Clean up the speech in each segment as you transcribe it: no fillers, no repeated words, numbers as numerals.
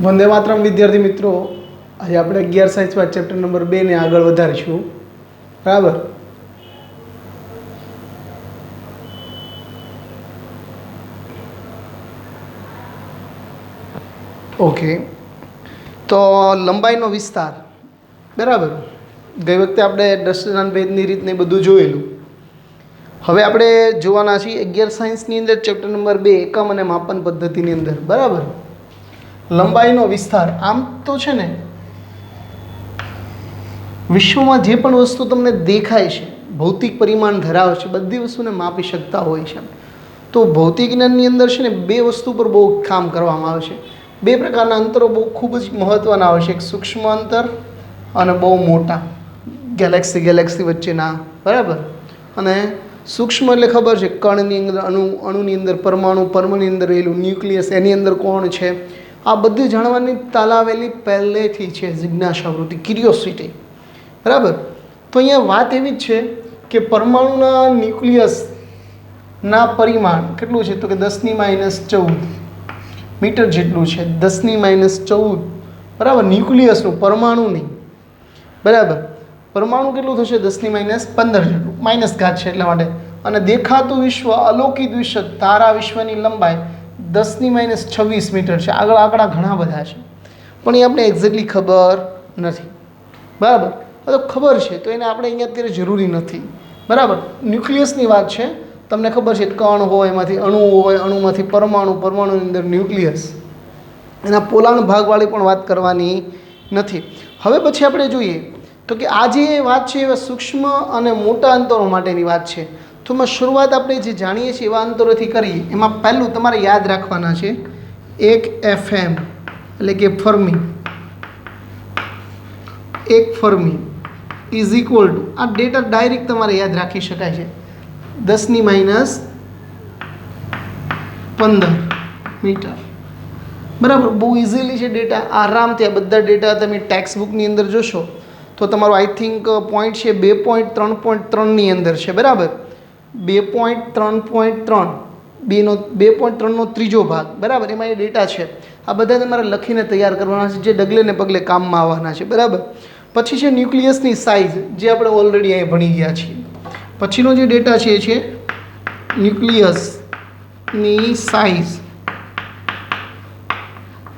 વંદે માતરમ વિદ્યાર્થી મિત્રો, આજે આપણે 11 સાયન્સમાં ચેપ્ટર નંબર 2 ને આગળ વધારીશું. બરાબર. ઓકે, તો લંબાઈનો વિસ્તાર. બરાબર. ગઈ વખતે આપણે દ્રષ્ટાંત ભેદની રીતને બધું જોયેલું. હવે આપણે જોવાના છીએ 11 સાયન્સની અંદર ચેપ્ટર નંબર 2 એકમ અને માપન પદ્ધતિની અંદર. બરાબર. લંબાઈનો વિસ્તાર. આમ તો છે ને, વિશ્વમાં જે પણ વસ્તુ તમને દેખાય છે, ભૌતિક પરિમાણ ધરાવે છે, બધી વસ્તુને માપી શકતા હોય છે. તો ભૌતિક જ્ઞાનની અંદર છે ને, બે વસ્તુ પર બહુ કામ કરવામાં આવે છે. બે પ્રકારના અંતરો બહુ ખૂબ જ મહત્ત્વના આવે છે. એક સૂક્ષ્મ અંતર અને બહુ મોટા, ગેલેક્સી વચ્ચેના. બરાબર. અને સૂક્ષ્મ એટલે ખબર છે, કણની અંદર અણુની અંદર પરમાણુની અંદર રહેલું ન્યુક્લિયસ, એની અંદર કોણ છે, આ બધું જાણવાની તાલાવેલી પહેલેથી છે જિજ્ઞાસાવૃત્તિ, ક્યુરિયોસિટી. બરાબર. તો અહીંયા વાત એવી જ છે કે પરમાણુના ન્યુક્લિયસના પરિમાણ કેટલું છે, તો કે 10⁻14 મીટર જેટલું છે. 10⁻14. બરાબર. ન્યુક્લિયસનું, પરમાણુ નહીં. બરાબર. પરમાણુ કેટલું થશે? 10⁻15 જેટલું, માઇનસ ઘાત છે એટલા માટે. અને દેખાતું વિશ્વ, અલૌકિક વિશ્વ, તારા વિશ્વની લંબાઈ 10⁻26 મીટર છે. આગળ આંકડા ઘણા બધા છે, પણ એ આપણે એક્ઝેક્ટલી ખબર નથી. બરાબર. તો ખબર છે તો એને આપણે અહીંયા અત્યારે જરૂરી નથી. બરાબર. ન્યુક્લિયસની વાત છે, તમને ખબર છે, કણ હોય, એમાંથી અણુ હોય, અણુમાંથી પરમાણુની અંદર ન્યુક્લિયસ, એના પોલાણ ભાગવાળી પણ વાત કરવાની નથી. હવે પછી આપણે જોઈએ તો કે આ જે વાત છે એ સૂક્ષ્મ અને મોટા અંતરો માટેની વાત છે. તો એમાં શરૂઆત આપણે જે જાણીએ છીએ એવા અંતરોથી કરીએ. એમાં પહેલું તમારે યાદ રાખવાના છે 1 FM એટલે કે fermi. 1 fermi is equal to, આ ડેટા ડાયરેક્ટ તમારે યાદ રાખી શકાય છે, 10⁻15 મીટર. બરાબર. બહુ ઇઝીલી છે ડેટા, આરામથી. આ બધા ડેટા તમે ટેક્સ્ટ બુકની અંદર જોશો તો તમારો આઈ થિંક પોઈન્ટ છે 2.3.3ની અંદર છે. બરાબર. 2.3.3 2.3નો ત્રીજો ભાગ. બરાબર. એમાં એ ડેટા છે. આ બધા તમારે લખીને તૈયાર કરવાના છે, જે ડગલે ને પગલે કામમાં આવવાના છે. બરાબર. પછી છે ન્યુક્લિયસની સાઇઝ, જે આપણે ઓલરેડી અહીં ભણી ગયા છીએ. પછીનો જે ડેટા છે એ છે ન્યુક્લિયસની સાઇઝ.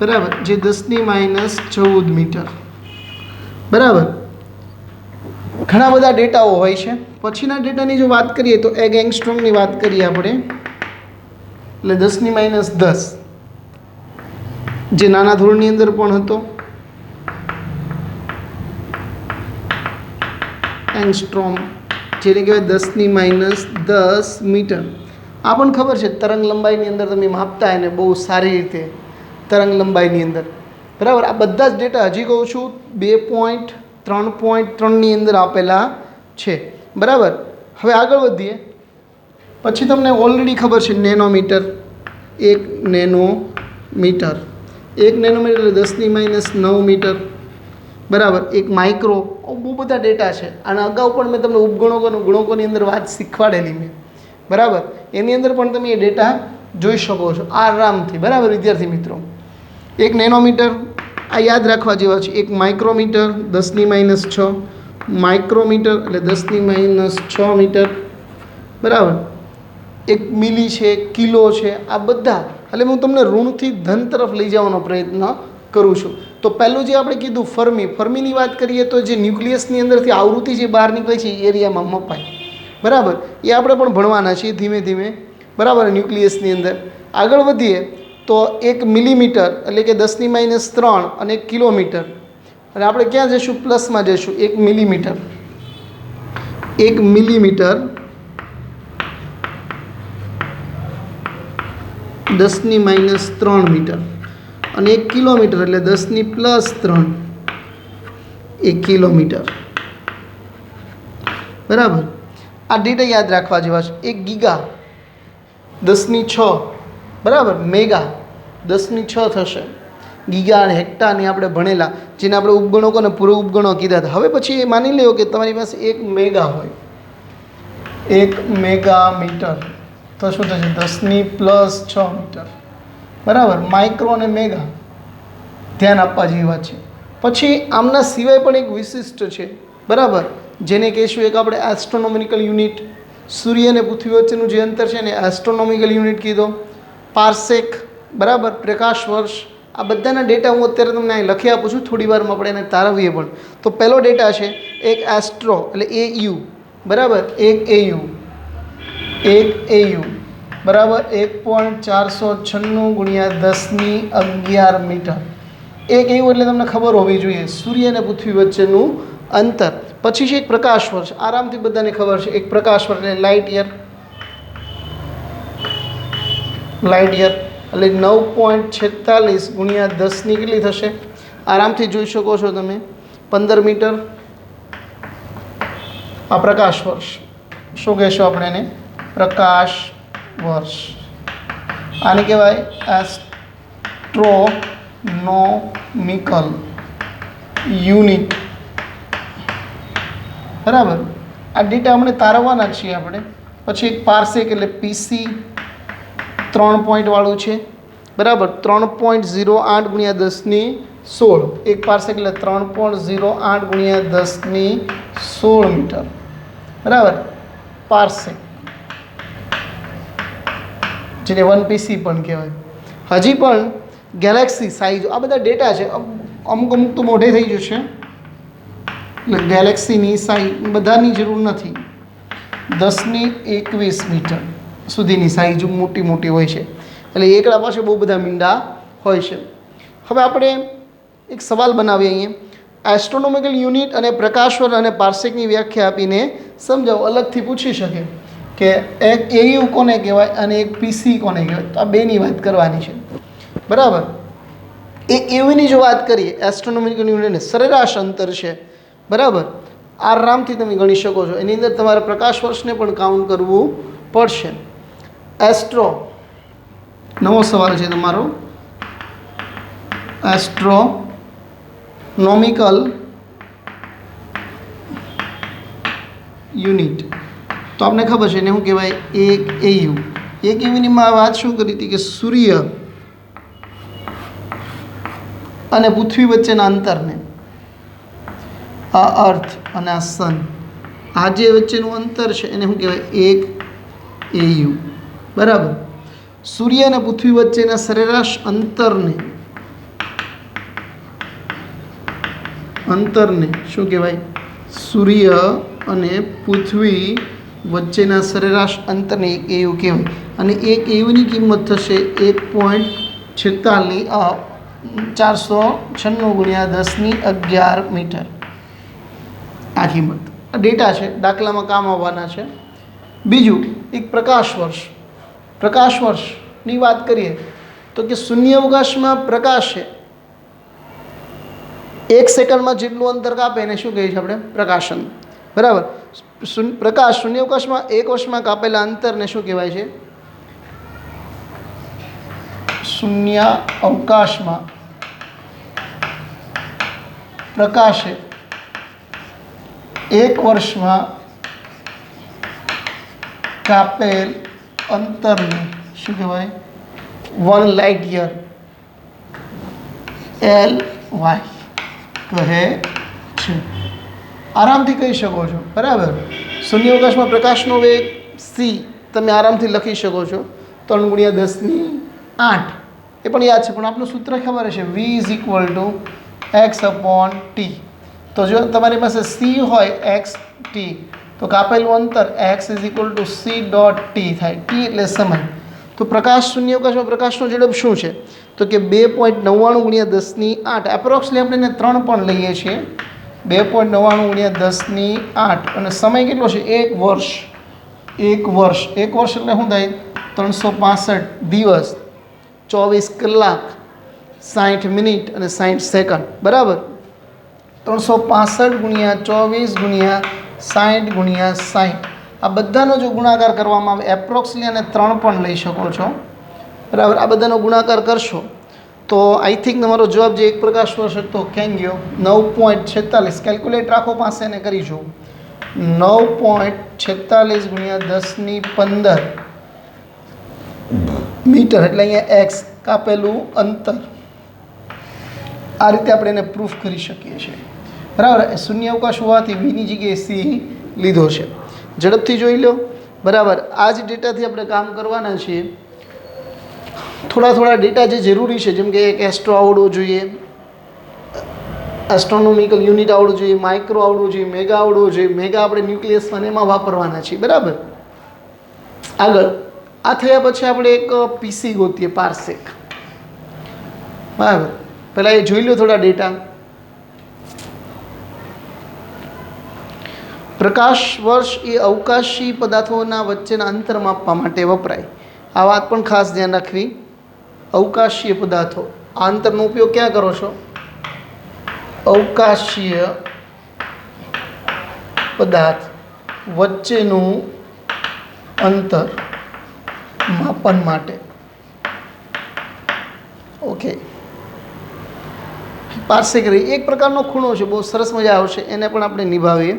બરાબર. જે 10⁻14 મીટર. બરાબર. ઘણા બધા ડેટાઓ હોય છે. પછીના ડેટાની જો વાત કરીએ તો એક એંગસ્ટ્રોમની વાત કરીએ આપણે, એટલે 10⁻10, જે નાના ધોરણની અંદર પણ હતો. એંગસ્ટ્રોમ, જેને કહેવાય 10⁻10 મીટર. આ પણ ખબર છે, તરંગ લંબાઈની અંદર તમે માપતા એને બહુ સારી રીતે, તરંગ લંબાઈની અંદર. બરાબર. આ બધા જ ડેટા હજી કહું છું 2.3.3ની અંદર આપેલા છે. બરાબર. હવે આગળ વધીએ. પછી તમને ઓલરેડી ખબર છે નેનોમીટર. 1 નેનોમીટર. 1 નેનોમીટર એટલે 10⁻9 મીટર. બરાબર. 1 માઇક્રો. બહુ બધા ડેટા છે. અને અગાઉ પણ મેં તમને ગુણકોની અંદર વાત શીખવાડેલી મેં. બરાબર. એની અંદર પણ તમે એ ડેટા જોઈ શકો છો આરામથી. બરાબર વિદ્યાર્થી મિત્રો. 1 નેનોમીટર આ યાદ રાખવા જેવા છે. 1 માઇક્રોમીટર 10⁻6 માઇક્રોમીટર એટલે 10⁻6 મીટર. બરાબર. 1 મિલી છે, કિલો છે, આ બધા. એટલે હું તમને ઋણથી ધન તરફ લઈ જવાનો પ્રયત્ન કરું છું. તો પહેલું જે આપણે કીધું ફર્મીની વાત કરીએ તો જે ન્યુક્લિયસની અંદરથી આવૃત્તિ જે બહાર નીકળે છે એ એરિયામાં મપાય. બરાબર. એ આપણે પણ ભણવાના છીએ ધીમે ધીમે. બરાબર. ન્યુક્લિયસની અંદર આગળ વધીએ તો 1 મિલીમીટર એટલે કે 10⁻3 અને 1 કિલોમીટર. અને આપણે ક્યાં જઈશું? પ્લસમાં જઈશું. 1 મિલીમીટર 1 મિલીમીટર 10⁻3 મીટર. અને 1 કિલોમીટર એટલે 10⁻3 1 કિલોમીટર. બરાબર. આ ડેટા યાદ રાખવા જેવા છે. 1 ગીગા 10�6. બરાબર. મેગા 10�6 થશે. ગીગા અને હેક્ટાને આપણે ભણેલા, જેને આપણે ઉપગણકો અને પૂર્વ ઉપગણો કીધા હતા. હવે પછી એ માની લ્યો કે તમારી પાસે 1 મેગા હોય, 1 મેગામીટર તો શું થશે? 10⁻6 મીટર. બરાબર. માઇક્રો અને મેગા ધ્યાન આપવા જેવી વાત છે. પછી આમના સિવાય પણ એક વિશિષ્ટ છે, બરાબર, જેને કહીશું એક આપણે એસ્ટ્રોનોમિકલ યુનિટ. સૂર્ય અને પૃથ્વી વચ્ચેનું જે અંતર છે ને એસ્ટ્રોનોમિકલ યુનિટ કીધો. પાર્સેક, બરાબર, પ્રકાશ વર્ષ. આ બધાના ડેટા હું અત્યારે તમને અહીં લખી આપું છું, થોડી વારમાં આપણે એને તારવીએ પણ. તો પહેલો ડેટા છે એક એસ્ટ્રો એટલે AU, બરાબર, એક AU બરાબર 1.496 ગુણ્યા 1011 મીટર. એક એવું એટલે તમને ખબર હોવી જોઈએ સૂર્ય અને પૃથ્વી વચ્ચેનું અંતર. પછી છે એક પ્રકાશ વર્ષ, આરામથી બધાને ખબર છે એક પ્રકાશ વર્ષ એટલે લાઇટ યર એટલે 9.46 ગુણ્યા 10ની કેટલી થશે, આરામથી જોઈ શકો છો તમે, 15 મીટર. આ પ્રકાશ વર્ષ. શું કહેશો આપણે એને? પ્રકાશ વર્ષ. આને કહેવાય એસ્ટ્રોનોમિકલ યુનિટ, બરાબર. આ ડેટા આપણે તારવવાના જ છીએ આપણે. પછી એક પાર્સેક એટલે PC 3 પોઈન્ટવાળું છે, બરાબર, 3.08 ગુણ્યા 1016. એક પાર્સેક એટલે 3.08 ગુણ્યા 1016 મીટર, બરાબર, પાર્સેક, જેને 1PC પણ કહેવાય. હજી પણ ગેલેક્સી સાઇઝ, આ બધા ડેટા છે, અમુક તો મોઢે થઈ જશે, એટલે ગેલેક્સીની સાઇઝ બધાની જરૂર નથી. 1021 મીટર સુધીની સાઇઝ મોટી હોય છે, એટલે એકડા પાસે બહુ બધા મીંડા હોય છે. હવે આપણે એક સવાલ બનાવીએ અહીંયા. એસ્ટ્રોનોમિકલ યુનિટ અને પ્રકાશવર્ષ અને પાર્સેકની વ્યાખ્યા આપીને સમજાવો. અલગથી પૂછી શકે કે એક AU કોને કહેવાય અને એક PC કોને કહેવાય, તો આ બેની વાત કરવાની છે, બરાબર. એક AUની જો વાત કરીએ, એસ્ટ્રોનોમિકલ યુનિટ સરેરાશ અંતર છે, બરાબર, આરામથી તમે ગણી શકો છો. એની અંદર તમારે પ્રકાશ વર્ષને પણ કાઉન્ટ કરવું પડશે. એસ્ટ્રો, નવો સવાલ છે તમારો. એસ્ટ્રોનોમિકલ યુનિટ, તો આપણે ખબર છે એને શું કહેવાય? એક AU. એક AUની વાત શું કરી હતી કે સૂર્ય અને પૃથ્વી વચ્ચેના અંતરને, આ અર્થ અને આ સન, આ જે વચ્ચેનું અંતર છે એને શું કહેવાય? એક AU, બરાબર. સૂર્ય અને પૃથ્વી વચ્ચેના સરેરાશ અંતરને શું કહેવાય? સૂર્ય અને પૃથ્વી વચ્ચેના સરેરાશ અંતરને એક AU કહેવાય. અને એક AUની કિંમત થશે 496 ગુણ્યા 1011 મીટર. આ કિંમત, આ ડેટા છે, દાખલામાં કામ આવવાના છે. બીજું એક પ્રકાશ વર્ષની વાત કરીએ તો કે શૂન્યાવકાશમાં પ્રકાશે 1 સેકન્ડમાં જેટલું અંતર કાપે એને શું કહીએ છીએ આપણે? પ્રકાશન, બરાબર. પ્રકાશ શૂન્યાવકાશમાં 1 વર્ષમાં કાપેલા અંતરને શું કહેવાય છે? શૂન્યાવકાશમાં પ્રકાશે 1 વર્ષમાં કાપેલ અંતરને શું કહેવાય? 1 લાઇટ યર, LY કહે છે. આરામથી કહી શકો છો, બરાબર. શૂન્યાવકાશમાં પ્રકાશનો વેગ c તમે આરામથી લખી શકો છો 3 ગુણ્યા 10⁸. એ પણ યાદ છે, પણ આપણું સૂત્ર ખબર છે, V = x/t. તો જો તમારી પાસે c હોય xt, તો કાપેલું અંતર x = c.t થાય. t એટલે સમય. તો પ્રકાશ શૂન્યાવકાશમાં પ્રકાશનો ઝડપ શું છે? તો કે 2.99 ગુણ્યા 10⁸. એપ્રોક્સલી આપણે એને 3 પણ લઈએ છીએ. 2.99 ગુણ્યા 10⁸. અને સમય કેટલો છે? 1 વર્ષ. 1 વર્ષ એટલે શું થાય? 365 દિવસ, 24 કલાક, 60 મિનિટ અને 60 સેકન્ડ, બરાબર. 365 ગુણ્યા 24 ગુણ્યા 60 ગુણ્યા 60, આ બધાનો જો ગુણાકાર કરવામાં આવે, એપ્રોક્સલી અને 3 પણ લઈ શકો છો, બરાબર. આ બધાનો ગુણાકાર કરશો તો આઈ થિંક તમારો જવાબ જે એક પ્રકાશ વર્ષ હતો ક્યાં ગયો? 9.46. કેલ્ક્યુલેટ રાખો પાસે અને કરી જુઓ. 9.46 ગુણ્યા 10⁻15 મીટર, એટલે અહીંયા x કાપેલું અંતર આ રીતે આપણે એને પ્રૂફ કરી શકીએ છીએ, બરાબર. શૂન્ય અવકાશ હોવાથી વીની જગ્યાએ સી લીધો છે. ઝડપથી જોઈ લો, બરાબર. આ જ ડેટાથી આપણે કામ કરવાના છીએ. થોડા ડેટા જે જરૂરી છે, જેમ કે એક એસ્ટ્રો આવડવો જોઈએ, એસ્ટ્રોનોમિકલ યુનિટ આવડવું જોઈએ, માઇક્રો આવડવું જોઈએ, મેગા આવડવું જોઈએ. મેગા આપણે ન્યુક્લિયસમાં એમાં વાપરવાના છીએ, બરાબર. આગળ આ થયા પછી આપણે એક પીસી ગોતીએ, પાર્સેક, બરાબર. પહેલાં એ જોઈ લો થોડા ડેટા. પ્રકાશ વર્ષ એ અવકાશી પદાર્થોના વચ્ચેના અંતર માપવા માટે વપરાય. આ વાત પણ ખાસ ધ્યાન રાખવી. અવકાશીય પદાર્થો, આ અંતરનો ઉપયોગ ક્યાં કરો છો? અવકાશીય પદાર્થ વચ્ચેનું અંતર માપન માટે. ઓકે. પાર્સેક એક પ્રકારનો ખૂણો છે, બહુ સરસ મજા આવશે, એને પણ આપણે નિભાવીએ.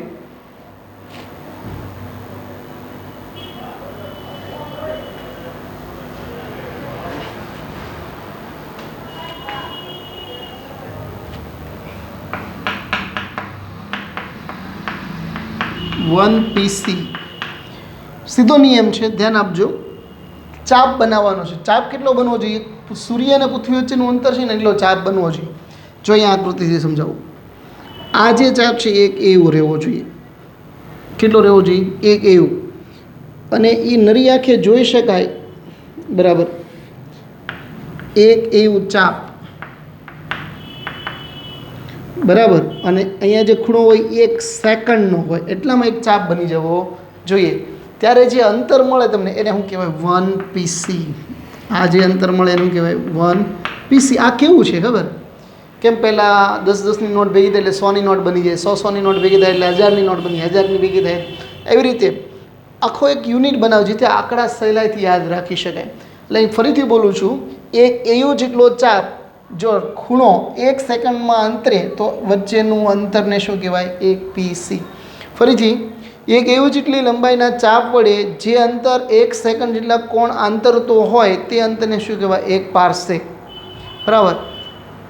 વન પીસી સીધો નિયમ છે, ધ્યાન આપજો. ચાપ બનાવવાનો છે. ચાપ કેટલો બનવો જોઈએ? સૂર્ય અને પૃથ્વી વચ્ચેનું અંતર છે ને એટલો ચાપ બનવો જોઈએ. જો અહીંયા આકૃતિથી સમજાવું. આ જે ચાપ છે એક એવું રહેવો જોઈએ. કેટલો રહેવો જોઈએ? એક એવું. અને એ નરી આંખે જોઈ શકાય, બરાબર. એક એવું ચાપ, બરાબર. અને અહીંયા જે ખૂણો હોય 1 સેકન્ડનો હોય, એટલામાં એક ચાપ બની જવો જોઈએ. ત્યારે જે અંતર મળે તમને એને શું કહેવાય? 1 પીસી. આ જે અંતર મળે એનું કહેવાય 1 પીસી. આ કેવું છે ખબર? કેમ પહેલાં 10-10ની નોટ ભેગી થાય એટલે 100ની નોટ બની જાય, 100-100ની નોટ ભેગી થાય એટલે 1000ની નોટ બની, 1000ની ભેગી થાય, એવી રીતે આખો એક યુનિટ બનાવો જેથી આંકડા સહેલાઈથી યાદ રાખી શકાય. એટલે ફરીથી બોલું છું, એક એવું જેટલો ચાપ જો ખૂણો 1 સેકન્ડમાં અંતરે તો વચ્ચેનું અંતરને શું કહેવાય? 1 પીસી. ફરીથી, એક એવું જેટલી લંબાઈના ચાપ વડે જે અંતર 1 સેકન્ડ જેટલા કોણ આંતરતો હોય તે અંતરને શું કહેવાય? 1 પાર્સેક. બરાબર.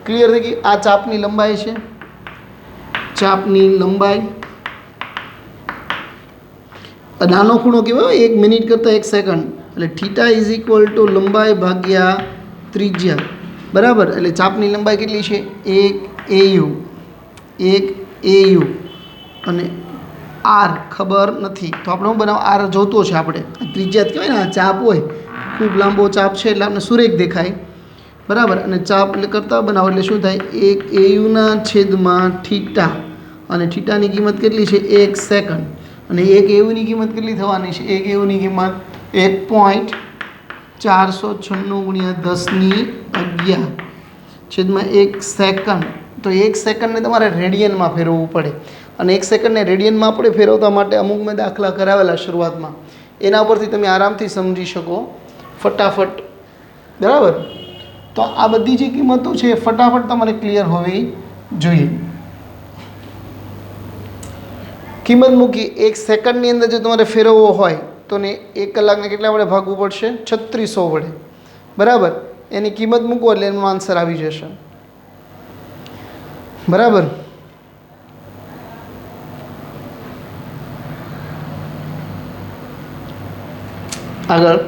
ક્લિયર થઈ ગઈ? આ ચાપની લંબાઈ છે, ચાપની લંબાઈ. નાનો ખૂણો કહેવાય 1 મિનિટ કરતાં 1 સેકન્ડ, એટલે થીટા ઇઝ ઇક્વલ ટુ લંબાઈ ભાગ્યા ત્રિજ્યા, બરાબર. એટલે ચાપની લંબાઈ કેટલી છે? 1 AU. 1 AU. અને આર ખબર નથી તો આપણે શું બનાવો? આર જોતો છે આપણે. ત્રિજ્યા કહેવાય ને, આ ચાપ હોય, ખૂબ લાંબો ચાપ છે એટલે આપણે સુરેખ દેખાય, બરાબર. અને ચાપ એટલે કરતાં બનાવો એટલે શું થાય? 1 AUના છેદમાં થીટા. અને થીટાની કિંમત કેટલી છે? 1 સેકન્ડ. અને 1 AUની કિંમત કેટલી થવાની છે? 1 AUની કિંમત 1.496 × 10^11 છેદમાં 1 સેકન્ડ. તો 1 સેકન્ડને તમારે રેડિયનમાં ફેરવવું પડે. અને 1 સેકન્ડને રેડિયનમાં આપણે ફેરવતા માટે અમુક મેં દાખલા કરાવેલા શરૂઆતમાં, એના પરથી તમે આરામથી સમજી શકો ફટાફટ, બરાબર. તો આ બધી જે કિંમતો છે એ ફટાફટ તમારે ક્લિયર હોવી જોઈએ. કિંમત મૂકી 1 સેકન્ડની અંદર જો તમારે ફેરવવો હોય તો ને 1 કલાકને કેટલા વડે ભાગવું પડશે? 3600 વડે, બરાબર. એની કિંમત મૂકો એટલે એનો આન્સર આવી જશે, બરાબર. આગળ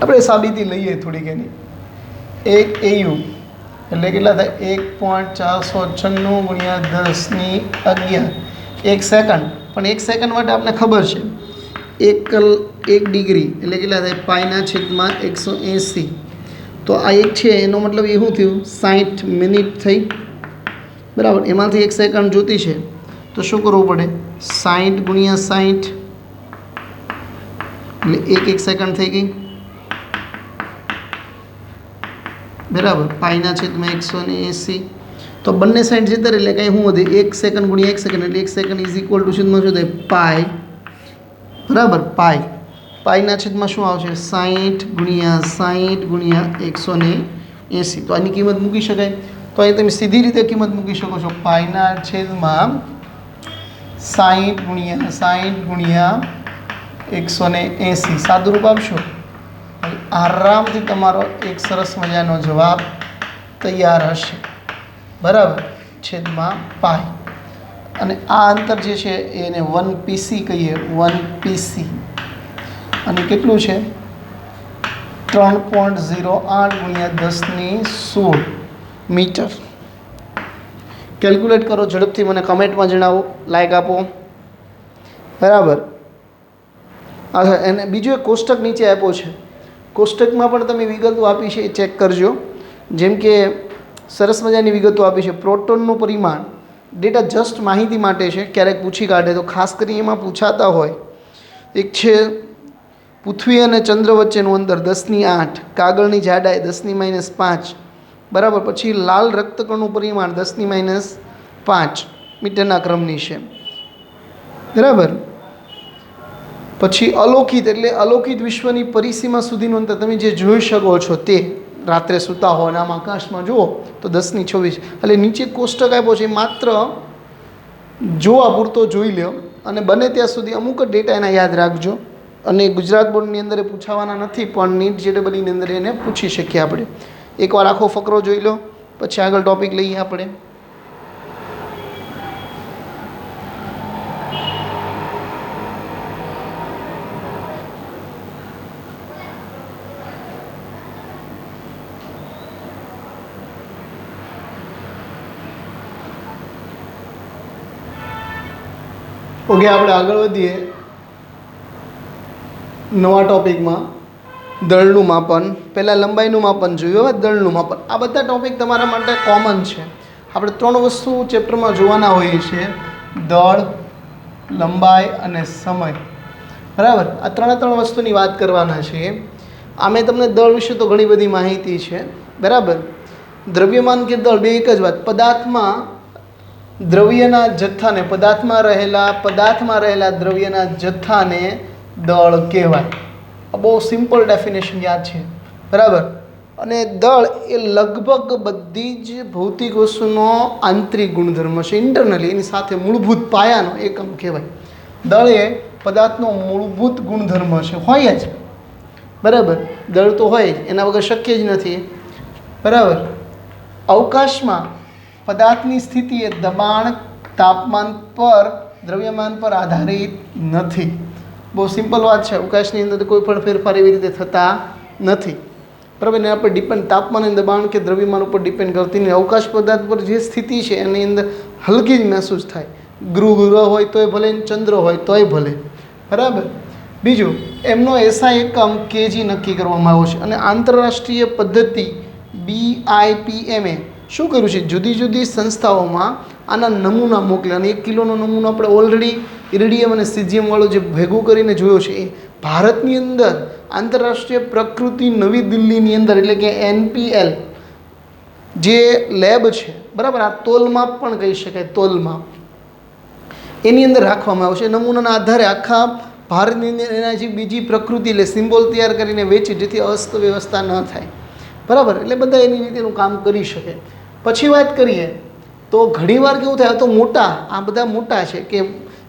આપણે સાબિતી લઈએ થોડીક એની. 1 AU એટલે કેટલા થાય? 1.496 × 10^11 1 સેકન્ડ. પણ 1 સેકન્ડ માટે આપણે ખબર છે 1 ડિગ્રી એટલે કેટલા થાય? π/180. તો આ 1 છે એનો મતલબ એ શું થયું? 60 મિનિટ થઈ, બરાબર. એમાંથી 1 સેકન્ડ જોતી છે તો શું કરવું પડે? 60 × 60 એટલે 1 સેકન્ડ થઈ ગઈ, બરાબર. π/180. તો બંને સાઈડ જતા એટલે કાંઈ શું વધે? 1 સેકન્ડ × 1 સેકન્ડ એટલે 1 સેકન્ડ ઇઝ ઇક્વલ ટુ છેદમાં શું થાય? પાઈ, બરાબર. પાઈ. પાઈના છેદમાં શું આવશે? 60 × 60 × 180. તો આની કિંમત મૂકી શકાય. તો અહીં તમે સીધી રીતે કિંમત મૂકી શકો છો. પાઈના છેદમાં 60 × 60 × 180. સાદું રૂપ આપશો આરામથી તમારો એક સરસ મજાનો જવાબ તૈયાર હશે, બરાબર, છેદમાં પાઈ. અને આ અંતર જે છે એને 1 PC કહીએ, 1 PC. અને કેટલું છે? 3.08 × 10⁻16 મીટર. કેલ્ક્યુલેટ કરો ઝડપથી, મને કમેન્ટમાં જણાવો, લાઈક આપો, બરાબર. અચ્છા, એને બીજું એક કોષ્ટક નીચે આપ્યો છે, કોષ્ટકમાં પણ તમે વિગતો આપી છે એ ચેક કરજો. જેમ કે સરસ મજાની વિગતો આપી છે. પ્રોટોનનું પરિમાણ, ડેટા જસ્ટ માહિતી માટે છે, ક્યારેક પૂછી કાઢે તો ખાસ કરીને એમાં પૂછાતા હોય. એક છે પૃથ્વી અને ચંદ્ર વચ્ચેનું અંતર 10⁸, કાગળની જાડાઈ 10⁻5, બરાબર. પછી લાલ રક્તકણનું પરિમાણ 10⁻5 મીટરના ક્રમની છે, બરાબર. પછી અલૌકિત એટલે અલૌકિત વિશ્વની પરિસીમા સુધીનું અંતર તમે જે જોઈ શકો છો તે રાત્રે સૂતા હો અને આમ આકાશમાં જુઓ તો 10⁻26. એટલે નીચે કોષ્ટક આપ્યો છે, માત્ર જોવા પૂરતો જોઈ લો અને બને ત્યાં સુધી અમુક જ ડેટા એના યાદ રાખજો. અને ગુજરાત બોર્ડની અંદર એ પૂછાવાના નથી, પણ નીટ JEEની અંદર એને પૂછી શકીએ આપણે. એકવાર આખો ફકરો જોઈ લો, પછી આગળ ટોપિક લઈએ આપણે. ઓકે, આપણે આગળ વધીએ નવા ટોપિકમાં. દળનું માપન, પહેલાં લંબાઈનું માપન જોયું, હવે દળનું માપન. આ બધા ટોપિક તમારા માટે કોમન છે. આપણે 3 વસ્તુ ચેપ્ટરમાં જોવાના હોઈએ છીએ: દળ, લંબાઈ અને સમય, બરાબર. આ 3 વસ્તુની વાત કરવાના છીએ. આમે તમને દળ વિશે તો ઘણી બધી માહિતી છે, બરાબર. દ્રવ્યમાન કે દળ બે એક જ વાત. પદાર્થમાં દ્રવ્યના જથ્થાને, પદાર્થમાં રહેલા દ્રવ્યના જથ્થાને દળ કહેવાય. આ બહુ સિમ્પલ ડેફિનેશન યાદ છે, બરાબર. અને દળ એ લગભગ બધી જ ભૌતિક વસ્તુનો આંતરિક ગુણધર્મ છે, ઇન્ટરનલી. એની સાથે મૂળભૂત પાયાનો એકમ કહેવાય. દળ એ પદાર્થનો મૂળભૂત ગુણધર્મ છે, હોય જ, બરાબર. દળ તો હોય જ, એના વગર શક્ય જ નથી, બરાબર. અવકાશમાં પદાર્થની સ્થિતિ એ દબાણ, તાપમાન પર, દ્રવ્યમાન પર આધારિત નથી. બહુ સિમ્પલ વાત છે. અવકાશની અંદર કોઈ પણ ફેરફાર એવી રીતે થતા નથી, બરાબર. એના પર ડિપેન્ડ, તાપમાન અને દબાણ કે દ્રવ્યમાન ઉપર ડિપેન્ડ કરતી નહીં. અવકાશ પદાર્થ પર જે સ્થિતિ છે એની અંદર હલકી જ મહેસૂસ થાય. ગ્રહ હોય તોય ભલે, ચંદ્ર હોય તોય ભલે, બરાબર. બીજું, એમનો એસઆઈ એકમ kg નક્કી કરવામાં આવ્યો છે. અને આંતરરાષ્ટ્રીય પદ્ધતિ BIPM શું કર્યું છે? જુદી જુદી સંસ્થાઓમાં આના નમૂના મોકલે. અને 1 કિલોનો નમૂનો આપણે ઓલરેડી ઇરિડિયમ અને સીઝિયમવાળું જે ભેગું કરીને જોયો છે, એ ભારતની અંદર આંતરરાષ્ટ્રીય પ્રકૃતિ નવી દિલ્હીની અંદર, એટલે કે NPL જે લેબ છે, બરાબર. આ તોલમાપ પણ કહી શકાય, તોલમાપ એની અંદર રાખવામાં આવે છે. નમૂનાના આધારે આખા ભારતની અંદર એના જે બીજી પ્રકૃતિ એટલે સિમ્બોલ તૈયાર કરીને વેચી, જેથી અસ્તવ્યવસ્થા ન થાય, બરાબર. એટલે બધા એની રીતેનું કામ કરી શકે. પછી વાત કરીએ તો ઘણીવાર કેવું થાય, તો મોટા, આ બધા મોટા છે કે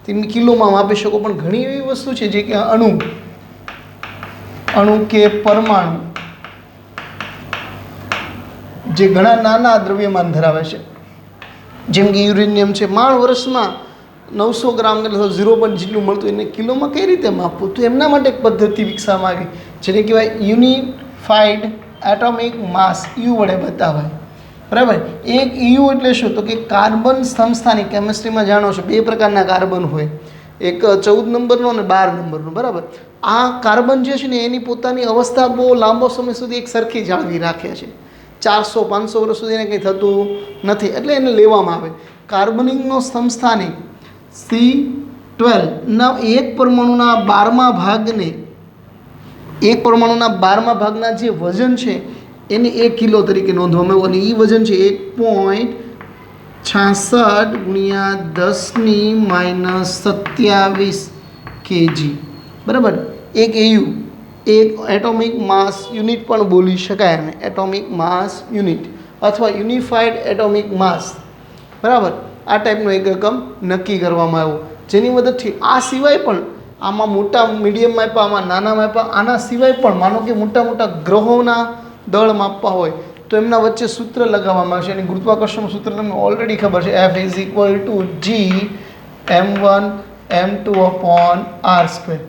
તમે કિલોમાં માપી શકો, પણ ઘણી એવી વસ્તુ છે જે કે અણુ કે પરમાણુ જે ઘણા નાના દ્રવ્યમાન ધરાવે છે. જેમ કે યુરેનિયમ છે, માણ વર્ષમાં 900 ગ્રામ એટલે 0 જેટલું મળતું, એને કિલોમાં કઈ રીતે માપવું? તો એમના માટે એક પદ્ધતિ વિકસાવવામાં આવી, જેને કહેવાય યુનિફાઈડ એટોમિક માસ, યુ વડે બતાવાય, બરાબર. એક EU એટલે શું? તો કે કાર્બન સમસ્થાનિક. કેમિસ્ટ્રીમાં જાણો છો 2 પ્રકારના કાર્બન હોય, એક 14 નંબરનો અને 12 નંબરનો, બરાબર. આ કાર્બન જે છે ને એની પોતાની અવસ્થા બહુ લાંબો સમય સુધી એક સરખી જાળવી રાખે છે. 400-500 વર્ષ સુધી એને કંઈ થતું નથી, એટલે એને લેવામાં આવે. કાર્બનિકનો સમસ્થાનિક C12 ના એક પરમાણુના 12મા ભાગના જે વજન છે એને 1 કિલો તરીકે નોંધવામાં આવ્યું. અને એ વજન છે 1.66 × 10⁻27 kg, બરાબર. એક EU, એક એટોમિક માસ યુનિટ પણ બોલી શકાય એને, એટોમિક માસ યુનિટ અથવા યુનિફાઈડ એટોમિક માસ, બરાબર. આ ટાઈપનો એક એકમ નક્કી કરવામાં આવ્યો, જેની મદદથી આ સિવાય પણ આમાં મોટા મીડિયમ માપ્યા, આમાં નાના માપ્યા, આના સિવાય પણ માનો કે મોટા મોટા ગ્રહોના દળ માપવા હોય તો એમના વચ્ચે સૂત્ર લગાવવામાં આવશે. અને ગુરુત્વાકર્ષણનું સૂત્ર તમને ઓલરેડી ખબર છે, F=G m1m2/r².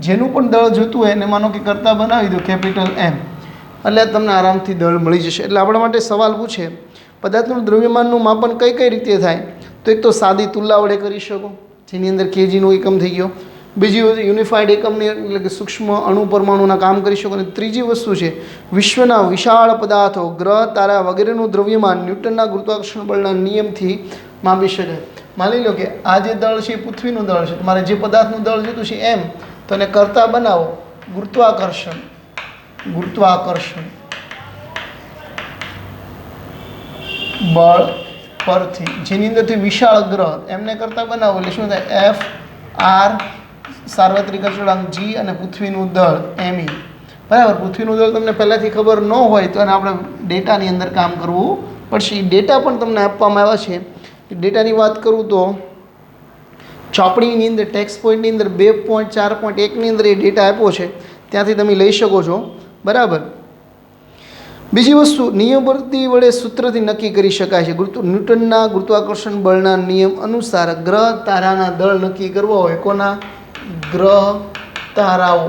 જેનું પણ દળ જોતું હોય એને માનો કે કરતા બનાવી દો કેપિટલ M, એટલે તમને આરામથી દળ મળી જશે. એટલે આપણા માટે સવાલ પૂછે પદાર્થનું દ્રવ્યમાનનું માપન કઈ કઈ રીતે થાય, તો એક તો સાદી તુલા વડે કરી શકો, જેની અંદર કેજીનો એકમ થઈ ગયો. બીજી વસ્તુ યુનિફાઈડ એકમની એટલે કે સૂક્ષ્મ અણુ પરમાણુના કામ કરી શકો. અને ત્રીજી વસ્તુ છે વિશ્વના વિશાળ પદાર્થો, ગ્રહ, તારા વગેરેનું દ્રવ્યમાન ન્યૂટનના ગુરુત્વાકર્ષણ બળના નિયમથી માપી શકાય. માની લો કે આ જે દળ છે એ પૃથ્વીનું દળ છે, તમારે જે પદાર્થનું દળ જોતું છે એમ, તો એને કરતા બનાવો ગુરુત્વાકર્ષણ બળ પરથી, જેની અંદરથી વિશાળ ગ્રહ એમને કરતા બનાવો એટલે શું થાય, F/r સાર્વત્રિક અચળાંક G અને પૃથ્વીનું દળ ME. બરાબર. પૃથ્વીનું દળ તમને પહેલાંથી ખબર ન હોય તો એને આપણે ડેટાની અંદર કામ કરવું પડશે. એ ડેટા પણ તમને આપવામાં આવ્યા છે. ડેટાની વાત કરું તો ચોપડીની અંદર ટેક્સ્ટ પોઈન્ટની અંદર 2.4.1ની અંદર એ ડેટા આપ્યો છે, ત્યાંથી તમે લઈ શકો છો. બરાબર. બીજી વસ્તુ નિયમવર્તી વડે સૂત્રથી નક્કી કરી શકાય છે. ન્યૂટનના ગુરુત્વાકર્ષણ બળના નિયમ અનુસાર ગ્રહ તારાના દળ નક્કી કરવા હોય, કોના? ગ્રહ તારાઓ.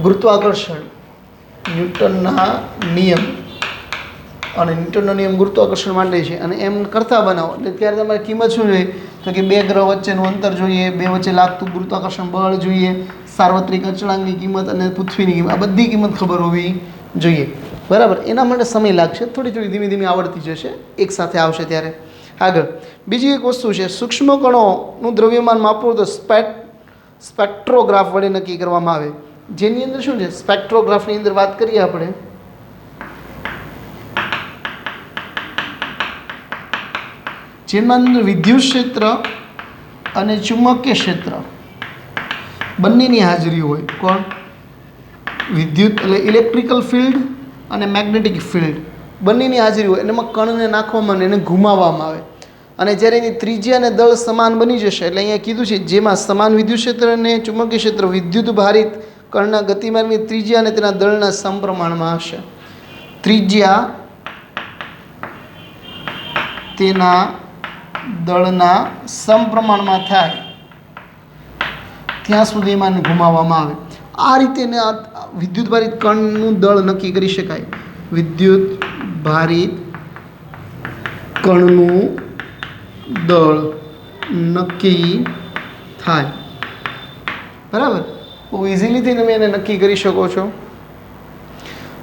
ગુરુત્વાકર્ષણ ન્યૂટનના નિયમ, અને ન્યૂટનનો નિયમ ગુરુત્વાકર્ષણ માટે છે, અને એમ કરતા બનાવો એટલે ત્યારે તમારી કિંમત શું જોઈએ, તો કે બે ગ્રહ વચ્ચેનું અંતર જોઈએ, બે વચ્ચે લાગતું ગુરુત્વાકર્ષણ બળ જોઈએ, સાર્વત્રિક અચળાંકની કિંમત અને પૃથ્વીની કિંમત, આ બધી કિંમત ખબર હોવી જોઈએ. બરાબર. એના માટે સમય લાગશે, થોડી થોડી ધીમે ધીમે આવડતી જશે, એક સાથે આવશે ત્યારે. આગળ બીજી એક વસ્તુ છે, સૂક્ષ્મ કણોનું દ્રવ્યમાન માપવું તો સ્પેક્ટ્રોગ્રાફ વડે નક્કી કરવામાં આવે, જેની અંદર શું છે, સ્પેક્ટ્રોગ્રાફની અંદર વાત કરીએ આપણે, જેમાં અંદર વિદ્યુત ક્ષેત્ર અને ચુંબકીય ક્ષેત્ર બંનેની હાજરી હોય. કોણ? વિદ્યુત એટલે ઇલેક્ટ્રિકલ ફિલ્ડ અને મેગ્નેટિક ફિલ્ડ બંનેની હાજરી હોય. અને એમાં કણને નાખવામાં આવે, એને ઘુમાવવામાં આવે, અને જ્યારે એની ત્રિજ્યા અને દળ સમાન બની જશે, એટલે અહીંયા કીધું છે જેમાં સમાન વિદ્યુત ક્ષેત્ર અને ચુંબકીય ક્ષેત્ર વિદ્યુત ભારિત કણના ગતિમાનની ત્રિજ્યા અને તેના દળના સમપ્રમાણમાં હશે. ત્રિજ્યા તેના દળના સમપ્રમાણમાં થાય ત્યાં સુધી એમાં ઘુમાવવામાં આવે. આ રીતે વિદ્યુત ભારિત કણનું દળ નક્કી કરી શકાય. વિદ્યુત ભારિત કણનું દળ નક્કી થાય. બરાબર. બહુ ઇઝીલીથી તમે એને નક્કી કરી શકો છો.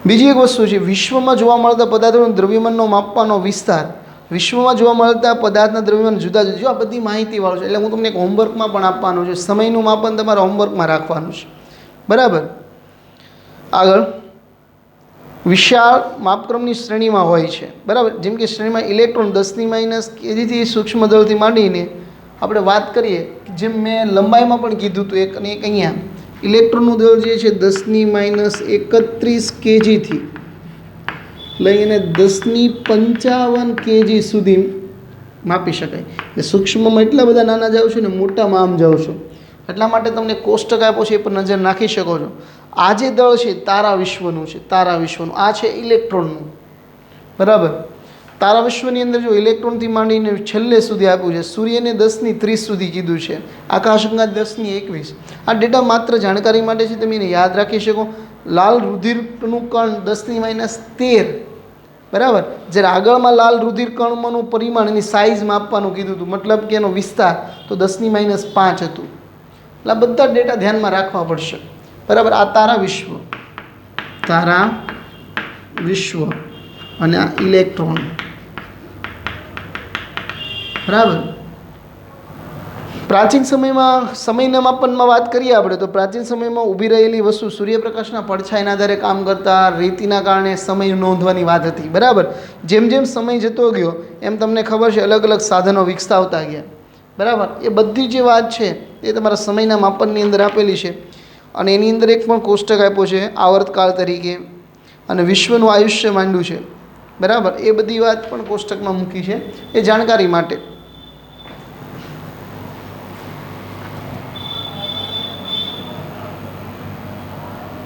બીજી એક વસ્તુ છે, વિશ્વમાં જોવા મળતા પદાર્થોના દ્રવ્યમાનનો માપવાનો વિસ્તાર. વિશ્વમાં જોવા મળતા પદાર્થના દ્રવ્યમાન જુદા જુદા, જો આ બધી માહિતીવાળું છે, એટલે હું તમને એક હોમવર્કમાં પણ આપવાનું છે. સમયનું માપન તમારે હોમવર્કમાં રાખવાનું છે. બરાબર. આગળ વિશાળ માપક્રમની શ્રેણીમાં હોય છે. બરાબર. જેમ કે શ્રેણીમાં ઇલેક્ટ્રોન 10⁻⁻ કેજીથી સૂક્ષ્મ દળથી માંડીને આપણે વાત કરીએ, જેમ મેં લંબાઈમાં પણ કીધું હતું એક, અને એક અહીંયા ઇલેક્ટ્રોનનું દળ જે છે 10⁻31 કેજીથી લઈને 10⁵ કેજી સુધી માપી શકાય. એટલે સૂક્ષ્મમાં એટલા બધા નાના જાઓ છો ને મોટામાં આમ જાઓ છો, એટલા માટે તમને કોષ્ટક આપ્યો છે, એ પર નજર નાખી શકો છો. આ જે દળ છે તારા વિશ્વનું છે, તારા વિશ્વનું. આ છે ઇલેક્ટ્રોનનું. બરાબર. તારા વિશ્વની અંદર જો ઇલેક્ટ્રોનથી માંડીને છેલ્લે સુધી આપ્યું છે, સૂર્યને 10⁻30 સુધી કીધું છે, આકાશગંગા 10⁻21. આ ડેટા માત્ર જાણકારી માટે છે, તમે એને યાદ રાખી શકો. લાલ રુધિરનું કણ 10⁻13. બરાબર. જ્યારે આગળમાં લાલ રુધિર કણમાંનું પરિમાણ, એની સાઇઝ માપવાનું કીધું હતું, મતલબ કે એનો વિસ્તાર તો 10⁻5 હતું. એટલે આ બધા ડેટા ધ્યાનમાં રાખવા પડશે. બરાબર. આ તારા વિશ્વ અને આ ઇલેક્ટ્રોન. બરાબર. પ્રાચીન સમયમાં સમયના માપનમાં વાત કરીએ આપણે, તો પ્રાચીન સમયમાં ઊભી રહેલી વસ્તુ સૂર્યપ્રકાશના પડછાયાના આધારે કામ કરતા, રેતીના કારણે સમય નોંધવાની વાત હતી. બરાબર. જેમ જેમ સમય જતો ગયો એમ તમને ખબર છે અલગ અલગ સાધનો વિકસાવતા ગયા. બરાબર. એ બધી જે વાત છે એ તમારા સમયના માપનની અંદર આપેલી છે, અને એની અંદર એક પણ કોષ્ટક આપ્યો છે આવર્તકાળ તરીકે, અને વિશ્વનું આયુષ્ય માંડ્યું છે. બરાબર. એ બધી વાત પણ કોષ્ટકમાં મૂકી છે, એ જાણકારી માટે.